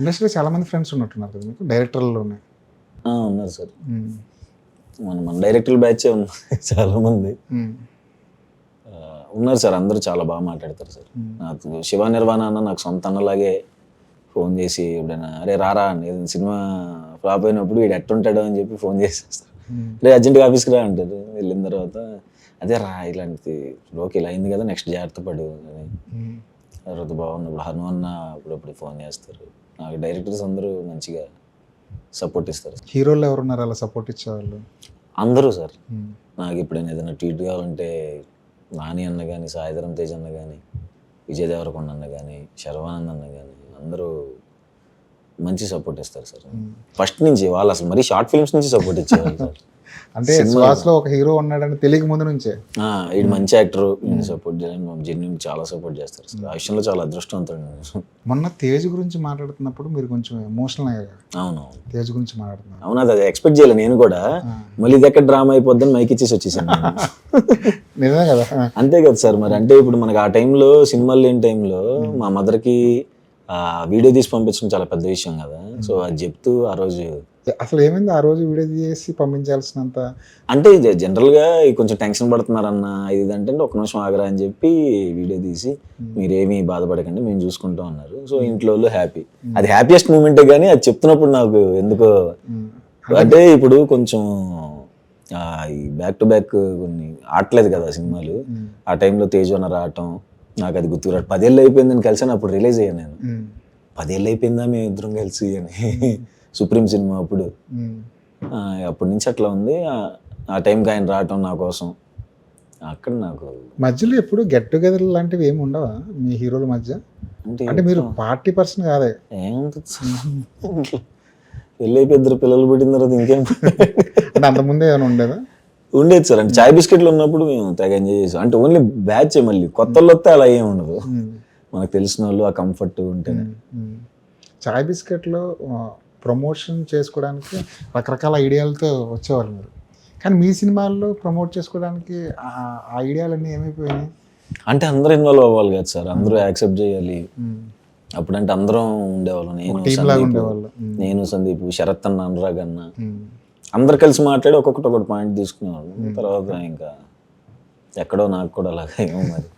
ఇండస్ట్రీలో చాలా మంది ఫ్రెండ్స్ ఉన్నట్టున్నారు కదా మీకు డైరెక్టర్లోనే. ఉన్నారు సార్. మన డైరెక్టర్ బ్యాచే ఉన్నారు చాలా మంది ఉన్నారు సార్. అందరూ చాలా బాగా మాట్లాడతారు సార్. నాకు శివ నిర్వాణ అన్న నాకు సొంత అన్నలాగే ఫోన్ చేసి ఎప్పుడైనా అరే రారా అని సినిమా ఫ్లాప్ అయినప్పుడు వీడు ఎట్టుంటాడు అని చెప్పి ఫోన్ చేసేస్తారు. రే అర్జెంట్గా ఆఫీస్కి రా అంటారు. వెళ్ళిన తర్వాత అదే రా ఇలాంటిది ఓకే ఇలా అయింది కదా నెక్స్ట్ జాగ్రత్త పడు అని. తర్వాత బాగున్నప్పుడు హను అన్న అప్పుడప్పుడు ఫోన్ చేస్తారు. నాకు డైరెక్టర్స్ అందరూ మంచిగా సపోర్ట్ ఇస్తారు. హీరోలు ఎవరున్నారు అలా సపోర్ట్ ఇచ్చేవాళ్ళు? అందరూ సార్. నాకు ఎప్పుడైనా ఏదైనా ట్వీట్ కావాలంటే నాని అన్న కానీ, సాయిధరం తేజ్ అన్న కానీ, విజయ్ దేవరకొండ అన్న కానీ, శర్వానంద్ అన్న కానీ అందరూ మంచి సపోర్ట్ ఇస్తారు సార్. ఫస్ట్ నుంచి వాళ్ళు అసలు మరీ షార్ట్ ఫిల్మ్స్ నుంచి సపోర్ట్ ఇచ్చేవాళ్ళు సార్. అంటే సుహాస్లో ఒక హీరో ఉన్నాడని తెలియక ముందు నుంచే వీడు మంచి యాక్టర్ సపోర్ట్ చేయాలని జెన్యున్ చాలా సపోర్ట్ చేస్తారు సార్. ఆ విషయంలో చాలా అదృష్టవంతుడు. మొన్న తేజ్ గురించి మాట్లాడుతున్నప్పుడు మీరు కొంచెం ఎమోషనల్ అయ్యారు. అవును తేజ్ గురించి మాట్లాడుతున్నారు. అవును, అది ఎక్స్పెక్ట్ చేయలేదు నేను కూడా. మళ్ళీ ఇది ఎక్కడ డ్రామా అయిపోద్దని మైక్ ఇచ్చేసి వచ్చేసాను. నిజమే కదా. అంతే కదా సార్. మరి అంటే ఇప్పుడు మనకి ఆ టైంలో సినిమాలు లేని టైంలో మా మదర్కి వీడియో తీసి పంపించడం చాలా పెద్ద విషయం కదా. సో అది చెప్తూ ఆ రోజు అసలు ఏమైంది ఆ రోజు వీడియో తీసి పంపించాల్సినంత అంటే జనరల్గా కొంచెం టెన్షన్ పడుతున్నారన్న ఇది అంటే ఒక నిమిషం ఆగరా అని చెప్పి వీడియో తీసి మీరేమీ బాధపడకండి మేము చూసుకుంటాం అన్నారు. సో ఇంట్లో హ్యాపీ. అది హ్యాపీయెస్ట్ మూమెంటే కానీ అది చెప్తున్నప్పుడు నాకు ఎందుకో అంటే ఇప్పుడు కొంచెం ఈ బ్యాక్ టు బ్యాక్ కొన్ని ఆడలేదు కదా సినిమాలు. ఆ టైంలో తేజోన రావటం నాకు అది గుర్తురాడు. 10 ఏళ్ళు అయిపోయిందని కలిసాను. అప్పుడు రిలీజ్ అయ్యాను నేను. 10 ఏళ్ళు అయిపోయిందా మేము ఇద్దరం కలిసి అని. సుప్రీం సినిమా అప్పుడు. అప్పటి నుంచి అట్లా ఉంది. ఆ టైంకి ఆయన రావటం నా కోసం అక్కడ నాకు మధ్యలో ఎప్పుడు గెట్ టుగెదర్ లాంటివి ఏమి ఉండవా మీ హీరోల మధ్య? అంటే మీరు పార్టీ పర్సన్ కాదే. ఏముంటుంది పెళ్ళి అయిపోయి 2 పిల్లలు పుట్టిన తర్వాత ఇంకేం అంటే అంతకుముందే ఏమైనా ఉండేదా? ఉండేది సార్. అంటే చాయ్ బిస్కెట్లు ఉన్నప్పుడు మేము తెగ ఎంజాయ్ చేసాం. అంటే ఓన్లీ బ్యాచ్ మళ్ళీ కొత్త వాళ్ళు వస్తే అలా ఏం ఉండదు. మనకు తెలిసిన వాళ్ళు ఆ కంఫర్ట్ ఉంటేనే. చాయ్ బిస్కెట్లో ప్రమోషన్ చేసుకోవడానికి రకరకాల ఐడియాలతో వచ్చేవాళ్ళు మీరు. కానీ మీ సినిమాల్లో ప్రమోట్ చేసుకోవడానికి ఆ ఐడియాలన్నీ ఏమైపోయినాయి? అంటే అందరూ ఇన్వాల్వ్ అవ్వాలి కదా సార్. అందరూ యాక్సెప్ట్ చేయాలి. అప్పుడంటే అందరం ఉండేవాళ్ళం. నేను సందీప్, శరత్ అన్న, అనురాగ్ అన్న అందరు కలిసి మాట్లాడి ఒక్కొక్కటి పాయింట్ తీసుకునేవాళ్ళు. తర్వాత ఇంకా ఎక్కడో నాకు కూడా అలాగే ఏమో మరి.